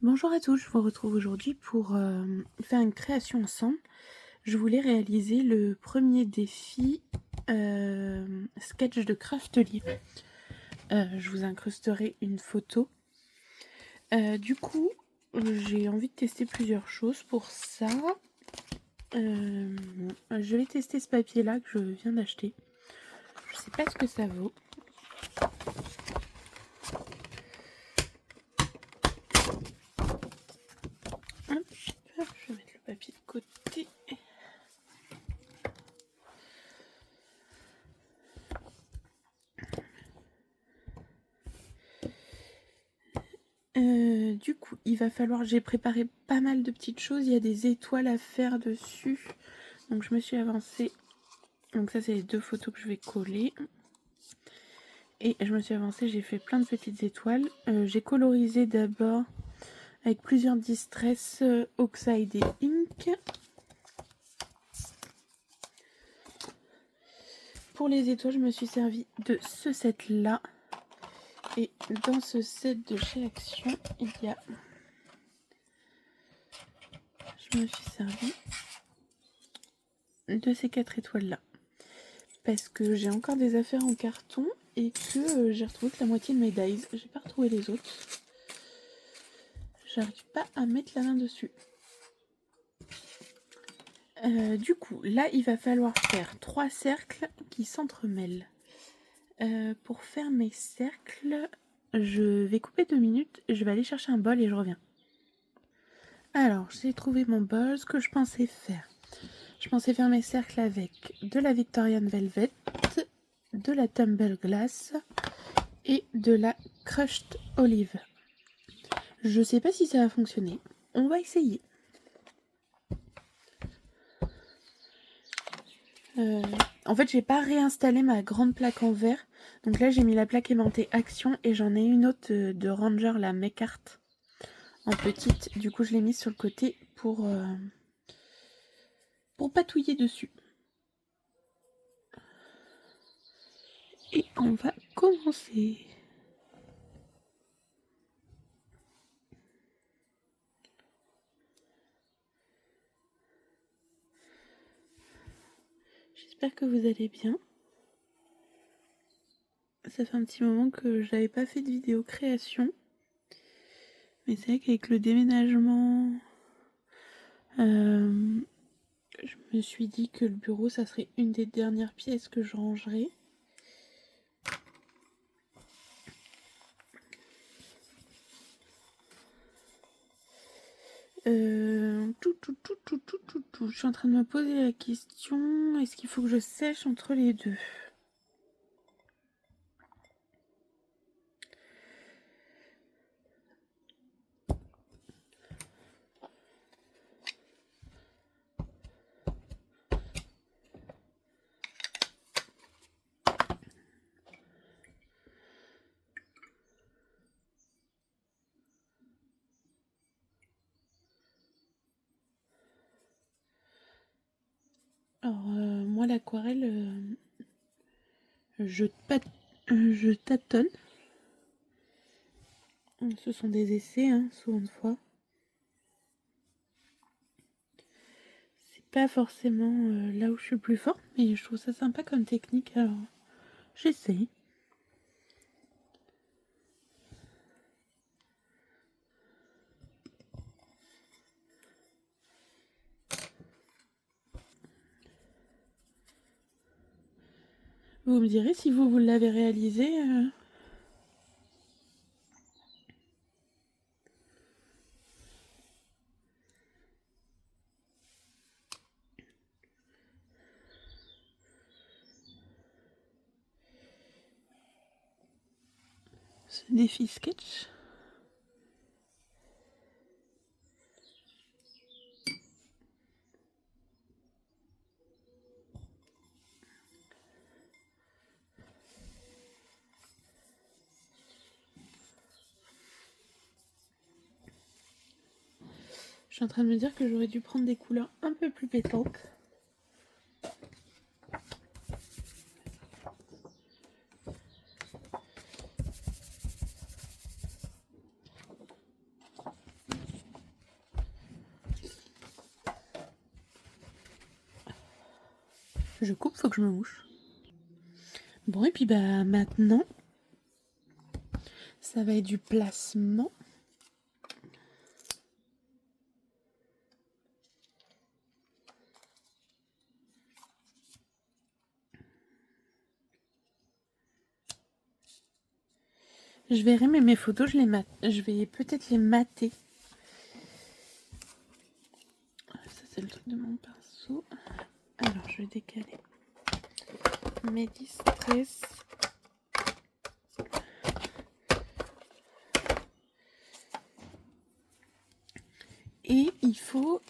Bonjour à tous, je vous retrouve aujourd'hui pour faire une création ensemble. Je voulais réaliser le premier défi sketch de Craftly. Je vous incrusterai une photo. Du coup, j'ai envie de tester plusieurs choses pour ça. Je vais tester ce papier-là que je viens d'acheter. Je sais pas ce que ça vaut. Hop, je vais mettre le papier de côté. Du coup, il va falloir... J'ai préparé pas mal de petites choses. Il y a des étoiles à faire dessus. Donc je me suis avancée. Donc ça, c'est les deux photos que je vais coller. Et je me suis avancée, j'ai fait plein de petites étoiles. J'ai colorisé d'abord avec plusieurs Distress Oxide et Ink. Pour les étoiles, je me suis servi de ce set-là. Et dans ce set de chez Action, il y a... Je me suis servi de ces 4 étoiles-là. Parce que j'ai encore des affaires en carton et que j'ai retrouvé que la moitié de mes dies. J'ai pas retrouvé les autres. J'arrive pas à mettre la main dessus. Du coup, là, il va falloir faire 3 cercles qui s'entremêlent. Pour faire mes cercles, je vais couper 2 minutes. Je vais aller chercher un bol et je reviens. Alors, j'ai trouvé mon bol. Ce que je pensais faire. Je pensais faire mes cercles avec de la Victorian Velvet, de la Tumble Glass et de la Crushed Olive. Je sais pas si ça va fonctionner. On va essayer. En fait, j'ai pas réinstallé ma grande plaque en verre. Donc là, j'ai mis la plaque aimantée Action et j'en ai une autre de Ranger, la Mecart, en petite. Du coup, je l'ai mise sur le côté pour patouiller dessus. Et on va commencer. J'espère que vous allez bien. Ça fait un petit moment que j'avais pas fait de vidéo création. Mais c'est vrai qu'avec le déménagement, je me suis dit que le bureau, ça serait une des dernières pièces que je rangerais. Je suis en train de me poser la question, est-ce qu'il faut que je sèche entre les deux? Alors, moi, l'aquarelle, je tâtonne. Ce sont des essais, hein, souvent de fois. C'est pas forcément là où je suis le plus forte, mais je trouve ça sympa comme technique, alors j'essaye. Vous me direz si vous l'avez réalisé. Ce défi sketch. Je suis en train de me dire que j'aurais dû prendre des couleurs un peu plus pétantes. Je coupe, faut que je me mouche. Bon, et puis bah maintenant, ça va être du placement. Je verrai, mais mes photos, je vais peut-être les mater. Ça, c'est le truc de mon pinceau. Alors, je vais décaler mes distress. Et il faut,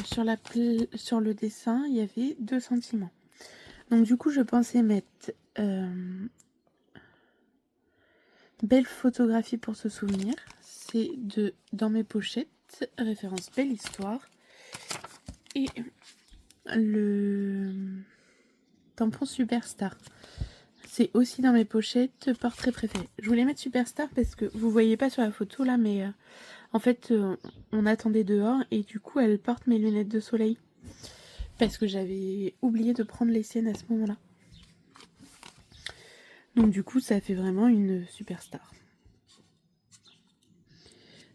sur le dessin, il y avait 2 sentiments. Donc du coup, je pensais mettre belle photographie pour se souvenir. C'est dans mes pochettes, référence belle histoire. Et le tampon Superstar. C'est aussi dans mes pochettes, portrait préféré. Je voulais mettre Superstar parce que vous voyez pas sur la photo là, mais en fait, on attendait dehors et du coup, elle porte mes lunettes de soleil. Parce que j'avais oublié de prendre les siennes à ce moment-là. Donc du coup, ça fait vraiment une superstar.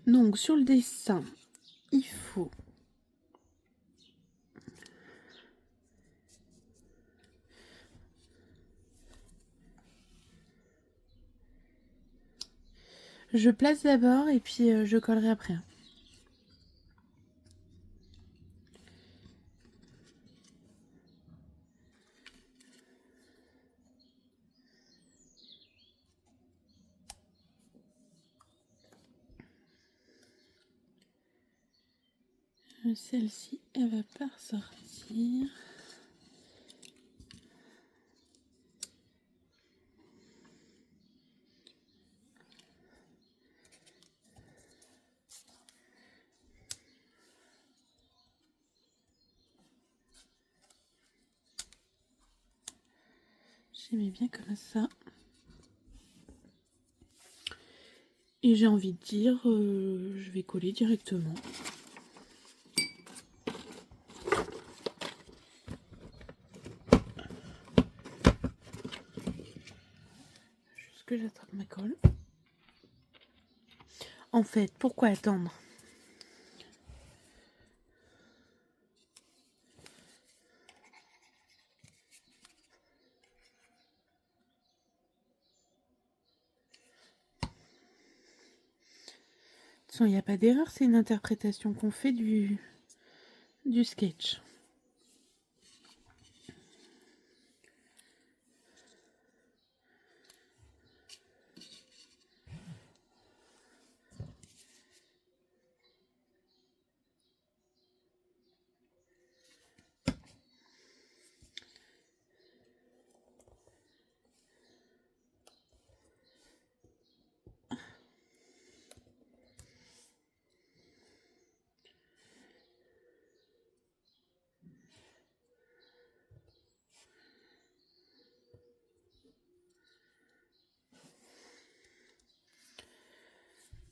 Donc sur le dessin, il faut... Je place d'abord et puis je collerai après. Celle-ci, elle va pas ressortir. J'aimais bien comme ça. Et j'ai envie de dire, je vais coller directement. Juste que j'attrape ma colle. En fait, pourquoi attendre ? Il n'y a pas d'erreur, c'est une interprétation qu'on fait du sketch.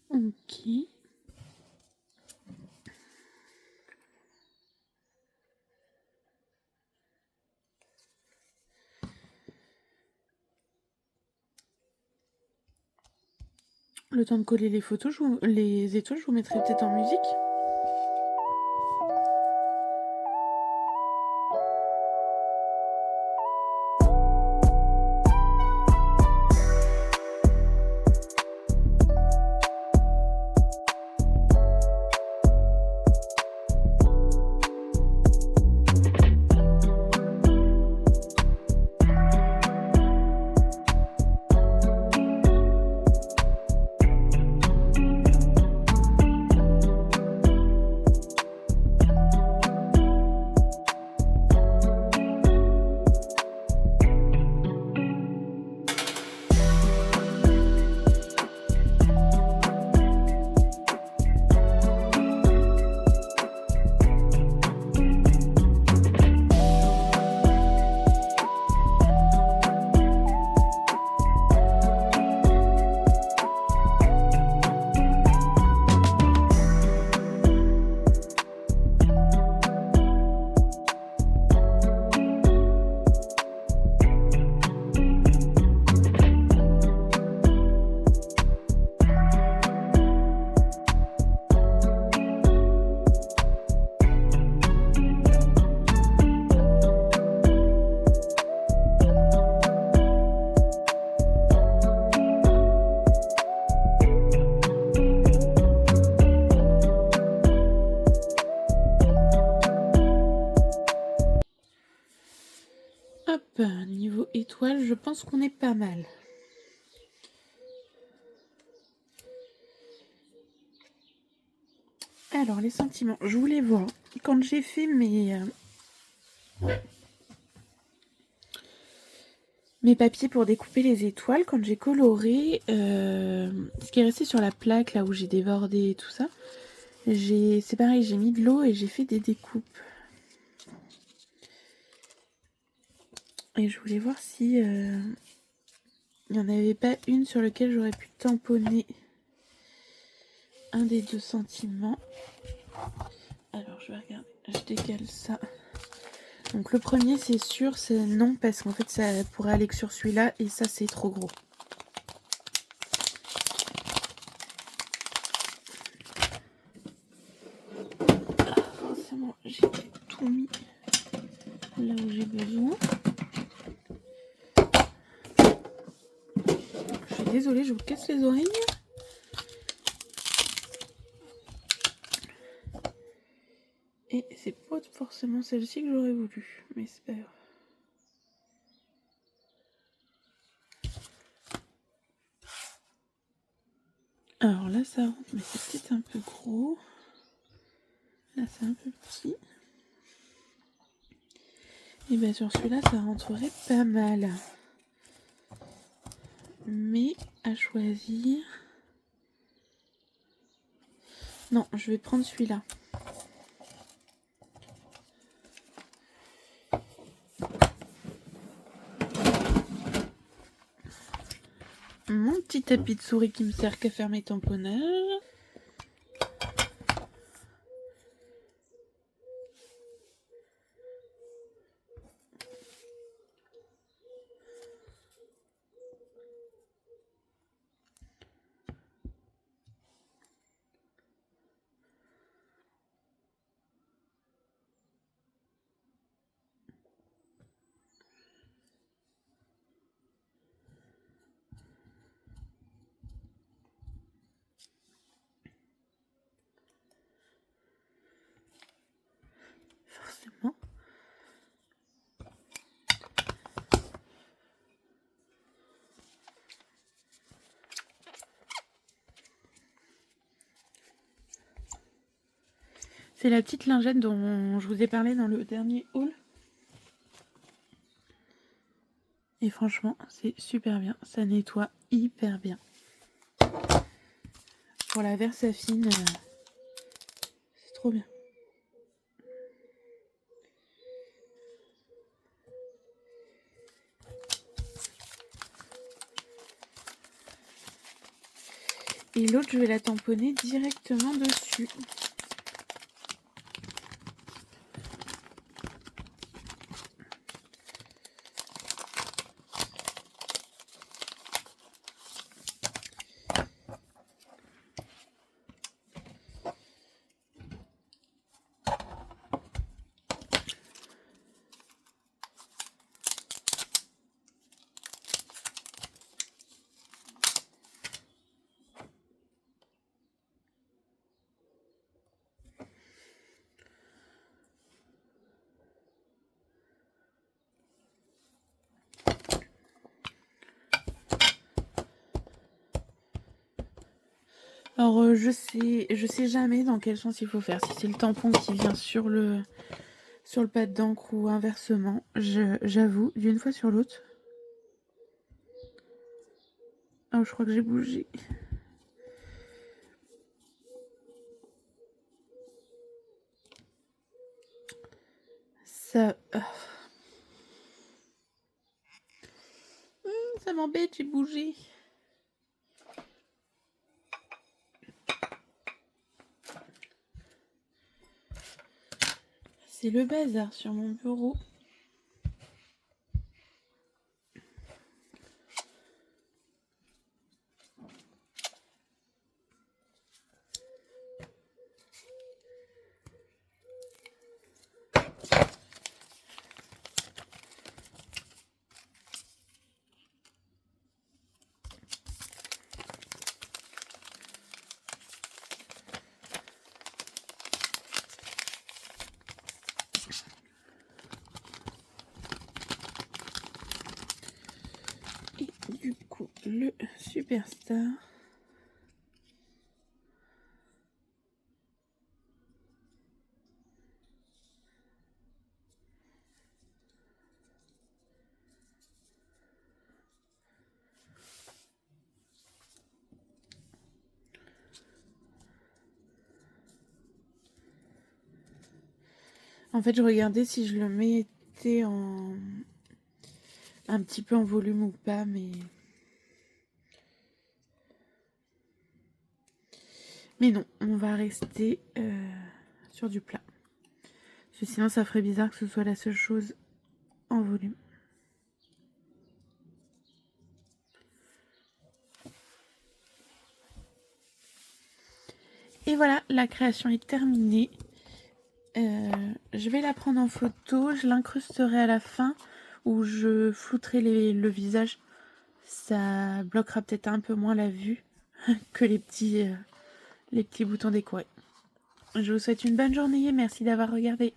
Ok. Le temps de coller les photos, les étoiles, je vous mettrai peut-être en musique. étoiles, je pense qu'on est pas mal. Alors, les sentiments, je voulais voir. Quand j'ai fait mes papiers pour découper les étoiles, quand j'ai coloré ce qui est resté sur la plaque, là où j'ai débordé et tout ça, c'est pareil, j'ai mis de l'eau et j'ai fait des découpes. Et je voulais voir si il n'y en avait pas une sur laquelle j'aurais pu tamponner un des deux sentiments. Alors, je vais regarder, je décale ça. Donc le premier, c'est sûr, c'est non, parce qu'en fait, ça pourrait aller que sur celui-là, et ça, c'est trop gros. Forcément, j'ai tout mis là où j'ai besoin. Je suis désolée, je vous casse les oreilles. Et c'est pas forcément celle-ci que j'aurais voulu, mais c'est pas grave. Alors là, ça rentre, mais c'est peut-être un peu gros. Là, c'est un peu petit. Et bien sur celui-là, ça rentrerait pas mal. Mais à choisir... Non, je vais prendre celui-là. Mon petit tapis de souris qui me sert qu'à faire mes tamponnages. Forcément. C'est la petite lingette dont je vous ai parlé dans le dernier haul. Et franchement, c'est super bien. Ça nettoie hyper bien. Pour la Versafine, c'est trop bien. Et l'autre, je vais la tamponner directement dessus. Alors je sais jamais dans quel sens il faut faire. Si c'est le tampon qui vient sur le pad d'encre ou inversement. J'avoue, d'une fois sur l'autre. Oh, je crois que j'ai bougé. Ça... ça m'embête, j'ai bougé. C'est le bazar sur mon bureau. Superstar. En fait, je regardais si je le mettais un petit peu en volume ou pas, mais non, on va rester sur du plat. Parce que sinon, ça ferait bizarre que ce soit la seule chose en volume. Et voilà, la création est terminée. Je vais la prendre en photo, je l'incrusterai à la fin où je flouterai le visage. Ça bloquera peut-être un peu moins la vue que les petits boutons décorés. Je vous souhaite une bonne journée et merci d'avoir regardé.